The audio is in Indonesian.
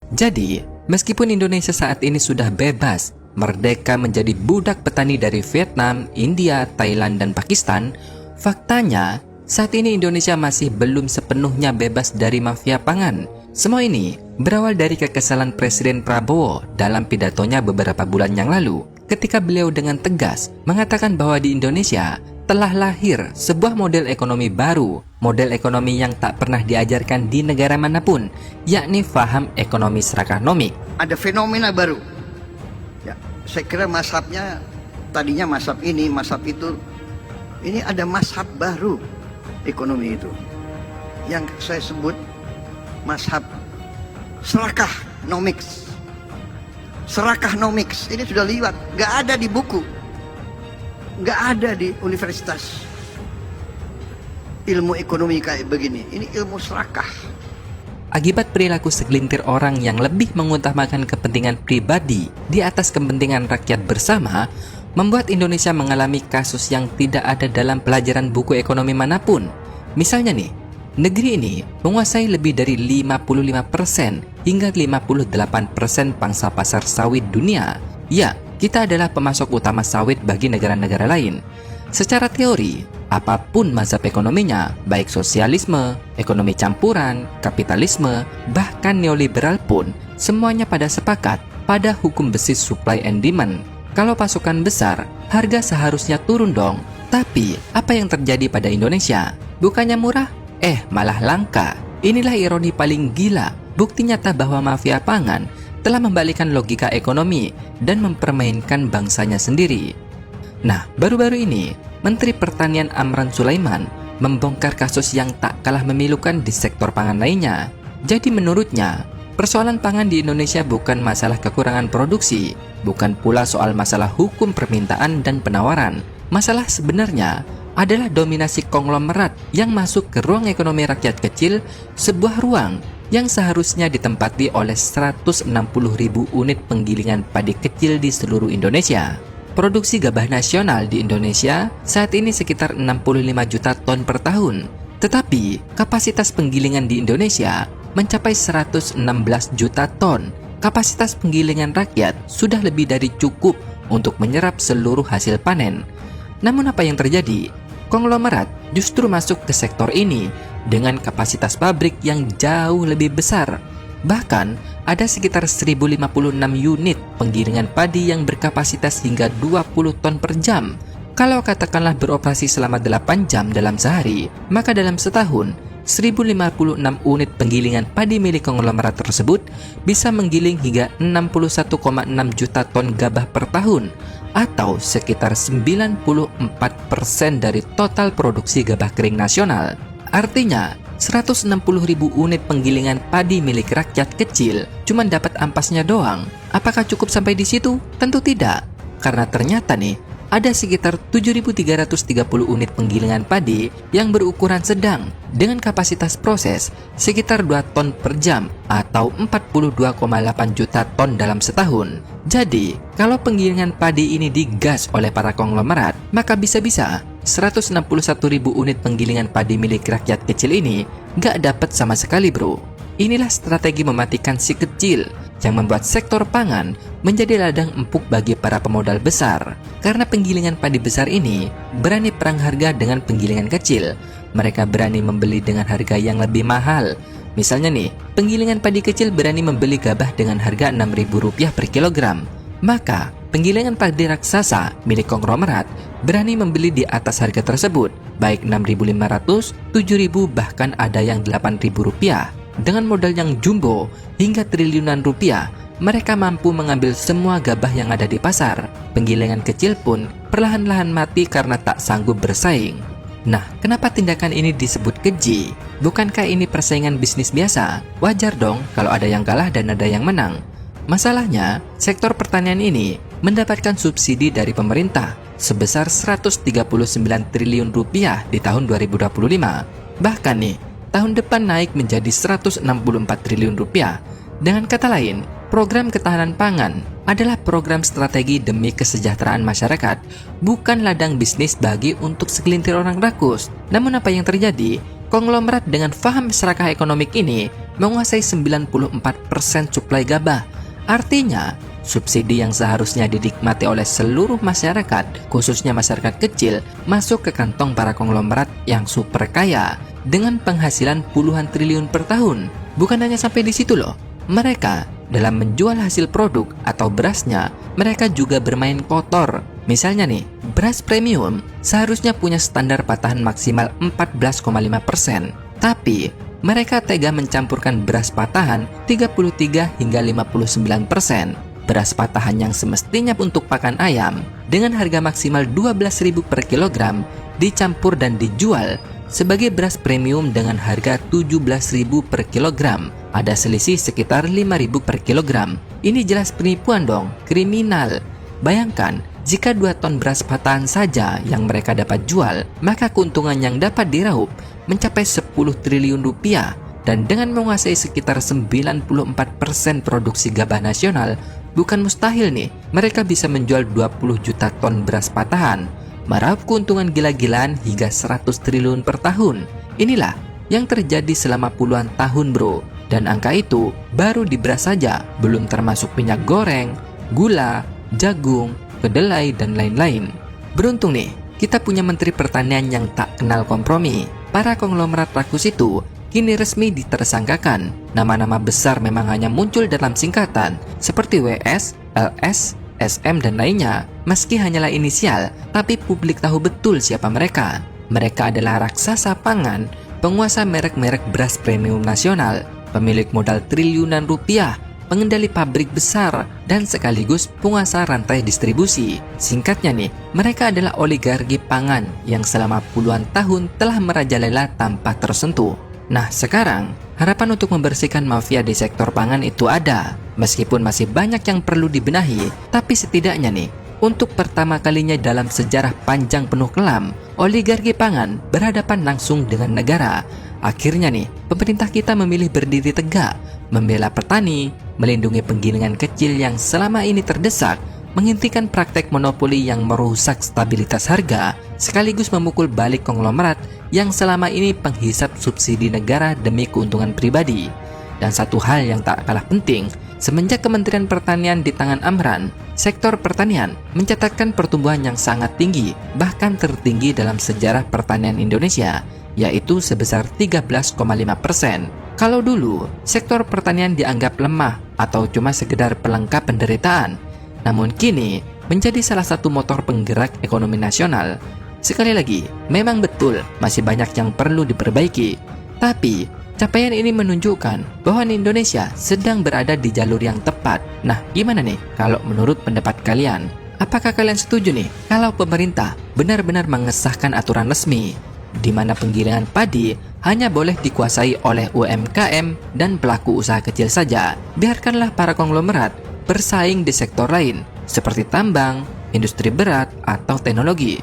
Jadi, meskipun Indonesia saat ini sudah bebas, merdeka menjadi budak petani dari Vietnam, India, Thailand, dan Pakistan, faktanya saat ini Indonesia masih belum sepenuhnya bebas dari mafia pangan. Semua ini berawal dari kekesalan Presiden Prabowo dalam pidatonya beberapa bulan yang lalu, ketika beliau dengan tegas mengatakan bahwa di Indonesia telah lahir sebuah model ekonomi baru, model ekonomi yang tak pernah diajarkan di negara manapun, yakni faham ekonomi serakahnomik. Ada fenomena baru. Ya, saya kira mazhabnya tadinya mazhab ini, mazhab itu. Ini ada mazhab baru ekonomi itu, yang saya sebut mazhab serakahnomics. Serakahnomics ini sudah liwat, nggak ada di buku, nggak ada di universitas ilmu ekonomi kayak begini. Ini ilmu serakah. Akibat perilaku segelintir orang yang lebih mengutamakan kepentingan pribadi di atas kepentingan rakyat bersama, membuat Indonesia mengalami kasus yang tidak ada dalam pelajaran buku ekonomi manapun. Misalnya nih, negeri ini menguasai lebih dari 55% hingga 58% pangsa pasar sawit dunia. Ya, kita adalah pemasok utama sawit bagi negara-negara lain. Secara teori, apapun mazhab ekonominya, baik sosialisme, ekonomi campuran, kapitalisme, bahkan neoliberal pun, semuanya pada sepakat pada hukum besi supply and demand. Kalau pasukan besar, harga seharusnya turun dong. Tapi, apa yang terjadi pada Indonesia? Bukannya murah? Malah langka. Inilah ironi paling gila, bukti nyata bahwa mafia pangan telah membalikkan logika ekonomi dan mempermainkan bangsanya sendiri. Nah, baru-baru ini, Menteri Pertanian Amran Sulaiman membongkar kasus yang tak kalah memilukan di sektor pangan lainnya. Jadi menurutnya, persoalan pangan di Indonesia bukan masalah kekurangan produksi, bukan pula soal masalah hukum permintaan dan penawaran. Masalah sebenarnya adalah dominasi konglomerat yang masuk ke ruang ekonomi rakyat kecil, sebuah ruang yang seharusnya ditempati oleh 160.000 unit penggilingan padi kecil di seluruh Indonesia. Produksi gabah nasional di Indonesia saat ini sekitar 65 juta ton per tahun. Tetapi, kapasitas penggilingan di Indonesia mencapai 116 juta ton. Kapasitas penggilingan rakyat sudah lebih dari cukup untuk menyerap seluruh hasil panen. Namun apa yang terjadi? Konglomerat justru masuk ke sektor ini dengan kapasitas pabrik yang jauh lebih besar. Bahkan, ada sekitar 1056 unit penggilingan padi yang berkapasitas hingga 20 ton per jam. Kalau katakanlah beroperasi selama 8 jam dalam sehari, maka dalam setahun, 1056 unit penggilingan padi milik konglomerat tersebut bisa menggiling hingga 61,6 juta ton gabah per tahun, atau sekitar 94% dari total produksi gabah kering nasional. Artinya, 160.000 unit penggilingan padi milik rakyat kecil cuma dapat ampasnya doang. Apakah cukup sampai di situ? Tentu tidak. Karena ternyata nih, ada sekitar 7.330 unit penggilingan padi yang berukuran sedang dengan kapasitas proses sekitar 2 ton per jam atau 42,8 juta ton dalam setahun. Jadi, kalau penggilingan padi ini digas oleh para konglomerat, maka bisa-bisa 161.000 unit penggilingan padi milik rakyat kecil ini nggak dapat sama sekali, bro. Inilah strategi mematikan si kecil yang membuat sektor pangan menjadi ladang empuk bagi para pemodal besar. Karena penggilingan padi besar ini berani perang harga dengan penggilingan kecil. Mereka berani membeli dengan harga yang lebih mahal. Misalnya nih, penggilingan padi kecil berani membeli gabah dengan harga Rp6.000 per kilogram. Maka, penggilingan padi raksasa milik konglomerat berani membeli di atas harga tersebut, baik Rp6.500, Rp7.000, bahkan ada yang Rp8.000. Dengan modal yang jumbo hingga triliunan rupiah, mereka mampu mengambil semua gabah yang ada di pasar. Penggilingan kecil pun perlahan-lahan mati karena tak sanggup bersaing. Nah, kenapa tindakan ini disebut keji? Bukankah ini persaingan bisnis biasa? Wajar dong kalau ada yang kalah dan ada yang menang. Masalahnya, sektor pertanian ini mendapatkan subsidi dari pemerintah sebesar Rp139 triliun di tahun 2025. Bahkan nih, tahun depan naik menjadi Rp164 triliun. Dengan kata lain, program ketahanan pangan adalah program strategi demi kesejahteraan masyarakat, bukan ladang bisnis bagi untuk segelintir orang rakus. Namun apa yang terjadi? Konglomerat dengan faham serakah ekonomik ini menguasai 94% suplai gabah. Artinya, subsidi yang seharusnya dinikmati oleh seluruh masyarakat, khususnya masyarakat kecil, masuk ke kantong para konglomerat yang super kaya dengan penghasilan puluhan triliun per tahun. Bukan hanya sampai di situ loh, mereka dalam menjual hasil produk atau berasnya, mereka juga bermain kotor. Misalnya nih, beras premium seharusnya punya standar patahan maksimal 14,5%, tapi mereka tega mencampurkan beras patahan 33 hingga 59%. Beras patahan yang semestinya untuk pakan ayam dengan harga maksimal 12.000 per kilogram dicampur dan dijual sebagai beras premium dengan harga 17.000 per kilogram. Ada selisih sekitar 5.000 per kilogram. Ini jelas penipuan dong, kriminal. Bayangkan, jika 2 ton beras patahan saja yang mereka dapat jual, maka keuntungan yang dapat diraup mencapai 10 triliun rupiah. Dan dengan menguasai sekitar 94% produksi gabah nasional, bukan mustahil nih, mereka bisa menjual 20 juta ton beras patahan, meraup keuntungan gila-gilaan hingga 100 triliun per tahun. Inilah yang terjadi selama puluhan tahun bro. Dan angka itu baru di beras saja, belum termasuk minyak goreng, gula, jagung, kedelai, dan lain-lain. Beruntung nih, kita punya Menteri Pertanian yang tak kenal kompromi. Para konglomerat rakus itu kini resmi ditersangkakan. Nama-nama besar memang hanya muncul dalam singkatan, seperti WS, LS, SM, dan lainnya. Meski hanyalah inisial, tapi publik tahu betul siapa mereka. Mereka adalah raksasa pangan, penguasa merek-merek beras premium nasional, pemilik modal triliunan rupiah, pengendali pabrik besar, dan sekaligus penguasa rantai distribusi. Singkatnya nih, mereka adalah oligarki pangan yang selama puluhan tahun telah merajalela tanpa tersentuh. Nah sekarang, harapan untuk membersihkan mafia di sektor pangan itu ada. Meskipun masih banyak yang perlu dibenahi, tapi setidaknya nih, untuk pertama kalinya dalam sejarah panjang penuh kelam, oligarki pangan berhadapan langsung dengan negara. Akhirnya nih, pemerintah kita memilih berdiri tegak, membela petani, melindungi penggilingan kecil yang selama ini terdesak, menghentikan praktek monopoli yang merusak stabilitas harga, sekaligus memukul balik konglomerat yang selama ini penghisap subsidi negara demi keuntungan pribadi. Dan satu hal yang tak kalah penting, semenjak Kementerian Pertanian di tangan Amran, sektor pertanian mencatatkan pertumbuhan yang sangat tinggi, bahkan tertinggi dalam sejarah pertanian Indonesia, yaitu sebesar 13,5%. Kalau dulu, sektor pertanian dianggap lemah atau cuma sekedar pelengkap penderitaan, namun kini menjadi salah satu motor penggerak ekonomi nasional. Sekali lagi, memang betul masih banyak yang perlu diperbaiki, tapi capaian ini menunjukkan bahwa Indonesia sedang berada di jalur yang tepat. Nah, gimana nih kalau menurut pendapat kalian? Apakah kalian setuju nih kalau pemerintah benar-benar mengesahkan aturan resmi di mana penggilingan padi hanya boleh dikuasai oleh UMKM dan pelaku usaha kecil saja? Biarkanlah para konglomerat bersaing di sektor lain seperti tambang, industri berat, atau teknologi.